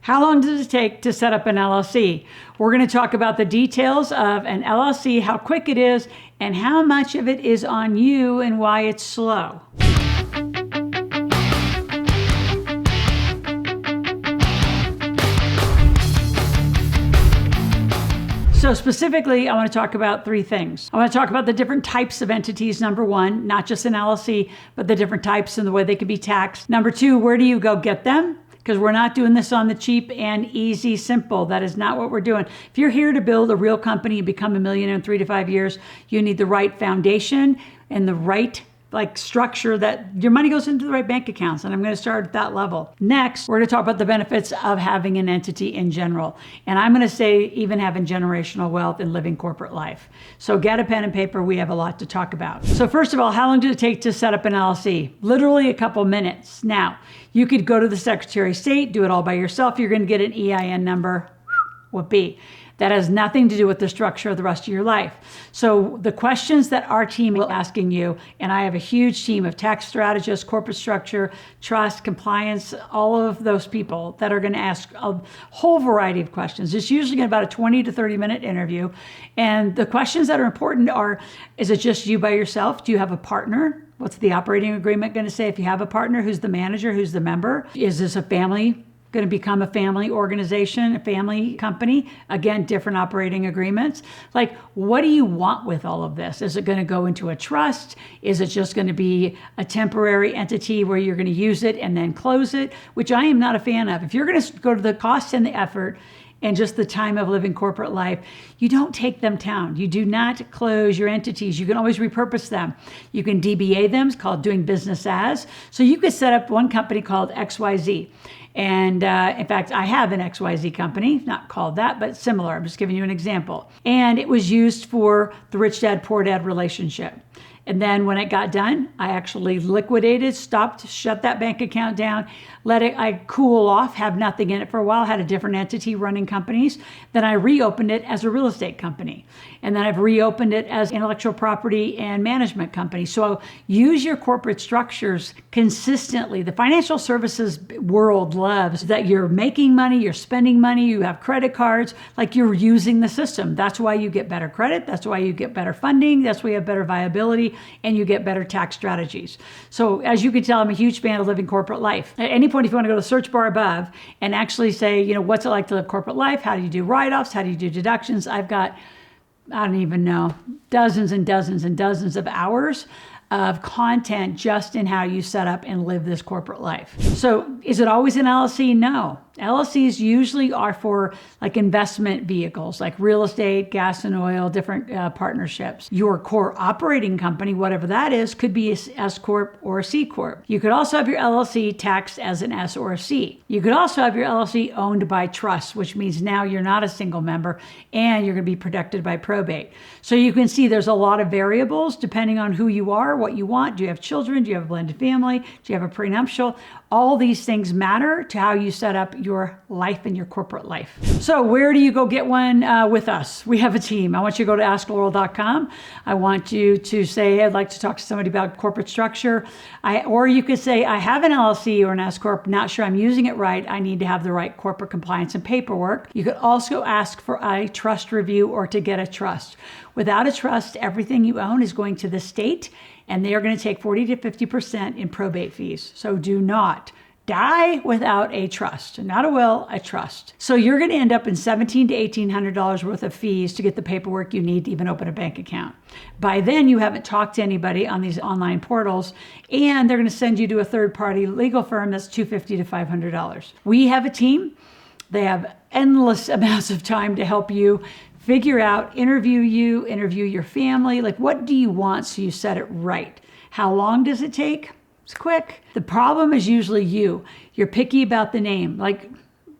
How long does it take to set up an LLC? We're going to talk about the details of an LLC, how quick it is, and how much of it is on you and why it's slow. So specifically, I want to talk about three things. I want to talk about the different types of entities, number one, not just an LLC, but the different types and the way they can be taxed. Number two, where do you go get them? Because we're not doing this on the cheap and easy, simple. That is not what we're doing. If you're here to build a real company and become a millionaire in 3 to 5 years, you need the right foundation and the right structure that your money goes into the right bank accounts. And I'm going to start at that level. Next, we're going to talk about the benefits of having an entity in general. And I'm going to say even having generational wealth and living corporate life. So get a pen and paper. We have a lot to talk about. So first of all, how long did it take to set up an LLC? Literally a couple minutes. Now, you could go to the Secretary of State, do it all by yourself. You're going to get an EIN number. Whoopee. That has nothing to do with the structure of the rest of your life. So the questions that our team is asking you, and I have a huge team of tax strategists, corporate structure, trust, compliance, all of those people that are going to ask a whole variety of questions. It's usually about a 20 to 30 minute interview. And the questions that are important are, is it just you by yourself? Do you have a partner? What's the operating agreement going to say? If you have a partner, who's the manager, who's the member? Is this a family? Going to become a family organization, a family company? Again, different operating agreements. Like, what do you want with all of this? Is it going to go into a trust? Is it just going to be a temporary entity where you're going to use it and then close it? Which I am not a fan of. If you're going to go to the cost and the effort and just the time of living corporate life, you don't take them down. You do not close your entities. You can always repurpose them. You can DBA them. It's called doing business as. So you could set up one company called XYZ. And in fact, I have an XYZ company, not called that, but similar. I'm just giving you an example. And it was used for the rich dad, poor dad relationship. And then when it got done, I actually liquidated, stopped, shut that bank account down, I cool off, have nothing in it for a while, had a different entity running companies. Then I reopened it as a real estate company. And then I've reopened it as intellectual property and management company. So use your corporate structures consistently. The financial services world loves that you're making money, you're spending money, you have credit cards, like you're using the system. That's why you get better credit. That's why you get better funding. That's why you have better viability and you get better tax strategies. So as you can tell, I'm a huge fan of living corporate life. At any point, if you want to go to the search bar above and actually say, what's it like to live corporate life? How do you do write-offs? How do you do deductions? I've got, I don't even know, dozens and dozens and dozens of hours of content just in how you set up and live this corporate life. So is it always an LLC? No. LLCs usually are for like investment vehicles, like real estate, gas and oil, different partnerships. Your core operating company, whatever that is, could be a S Corp or a C Corp. You could also have your LLC taxed as an S or a C. You could also have your LLC owned by trust, which means now you're not a single member and you're going to be protected by probate. So you can see there's a lot of variables depending on who you are, what you want. Do you have children? Do you have a blended family? Do you have a prenuptial? All these things matter to how you set up your life and your corporate life. So where do you go get one with us? We have a team. I want you to go to askloral.com. I want you to say, I'd like to talk to somebody about corporate structure. Or you could say, I have an LLC or an S Corp, not sure I'm using it right. I need to have the right corporate compliance and paperwork. You could also ask for a trust review or to get a trust. Without a trust, everything you own is going to the state and they are going to take 40 to 50% in probate fees. So do not die without a trust, not a will, a trust. So you're going to end up in $1,700 to $1,800 worth of fees to get the paperwork you need to even open a bank account. By then, you haven't talked to anybody on these online portals, and they're going to send you to a third-party legal firm that's $250 to $500. We have a team. They have endless amounts of time to help you figure out, interview your family. Like, what do you want so you set it right? How long does it take? It's quick. The problem is usually you. You're picky about the name. Like,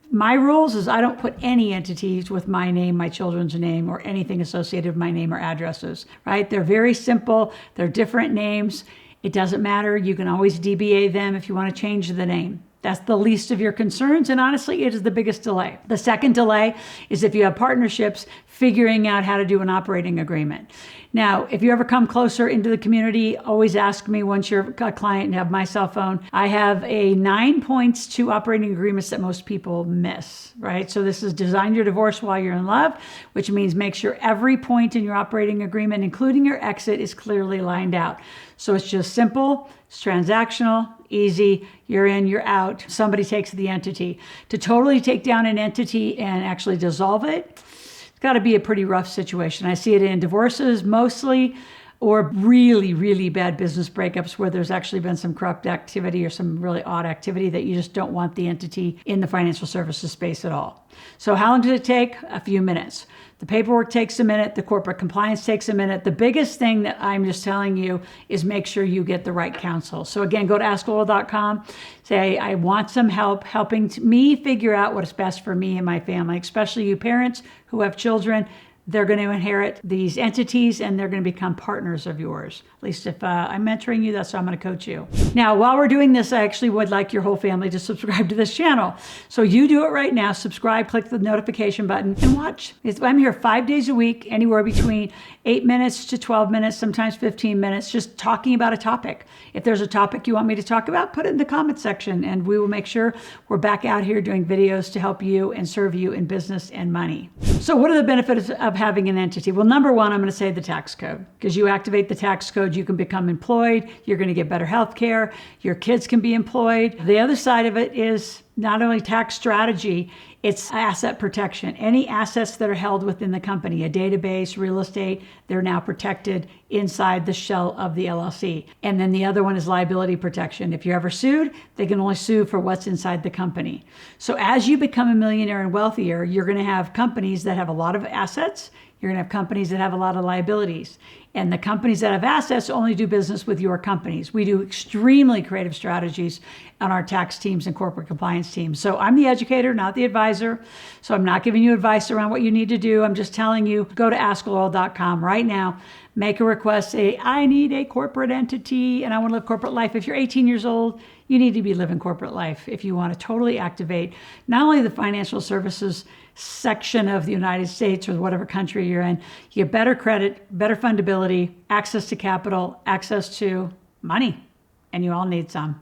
my rules is I don't put any entities with my name, my children's name, or anything associated with my name or addresses, right? They're very simple. They're different names. It doesn't matter. You can always DBA them if you want to change the name. That's the least of your concerns, and honestly, it is the biggest delay. The second delay is if you have partnerships, figuring out how to do an operating agreement. Now, if you ever come closer into the community, always ask me once you're a client and have my cell phone. I have 9 points to operating agreements that most people miss, right? So this is design your divorce while you're in love, which means make sure every point in your operating agreement, including your exit, is clearly lined out. So it's just simple, it's transactional, easy, you're in, you're out. Somebody takes the entity. To totally take down an entity and actually dissolve it, it's got to be a pretty rough situation. I see it in divorces mostly, or really, really bad business breakups where there's actually been some corrupt activity or some really odd activity that you just don't want the entity in the financial services space at all. So how long does it take? A few minutes. The paperwork takes a minute. The corporate compliance takes a minute. The biggest thing that I'm just telling you is make sure you get the right counsel. So again, go to AskLoral.com. Say, I want some help helping me figure out what is best for me and my family, especially you parents who have children. They're going to inherit these entities and they're going to become partners of yours. At least if I'm mentoring you, that's how I'm going to coach you. Now, while we're doing this, I actually would like your whole family to subscribe to this channel. So you do it right now. Subscribe, click the notification button and watch. I'm here 5 days a week, anywhere between 8 minutes to 12 minutes, sometimes 15 minutes, just talking about a topic. If there's a topic you want me to talk about, put it in the comment section and we will make sure we're back out here doing videos to help you and serve you in business and money. So what are the benefits of having an entity? Well, number one, I'm going to say the tax code, because you activate the tax code, you can become employed, you're going to get better health care, your kids can be employed. The other side of it is not only tax strategy, it's asset protection. Any assets that are held within the company, a database, real estate, they're now protected inside the shell of the LLC. And then the other one is liability protection. If you're ever sued, they can only sue for what's inside the company. So as you become a millionaire and wealthier, you're going to have companies that have a lot of assets. You're going to have companies that have a lot of liabilities. And the companies that have assets only do business with your companies. We do extremely creative strategies on our tax teams and corporate compliance teams. So I'm the educator, not the advisor. So I'm not giving you advice around what you need to do. I'm just telling you, go to AskLoral.com right now, make a request, say, I need a corporate entity and I want to live corporate life. If you're 18 years old, you need to be living corporate life if you want to totally activate not only the financial services section of the United States or whatever country you're in, you get better credit, better fundability, access to capital, access to money, and you all need some.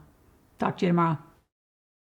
Talk to you tomorrow.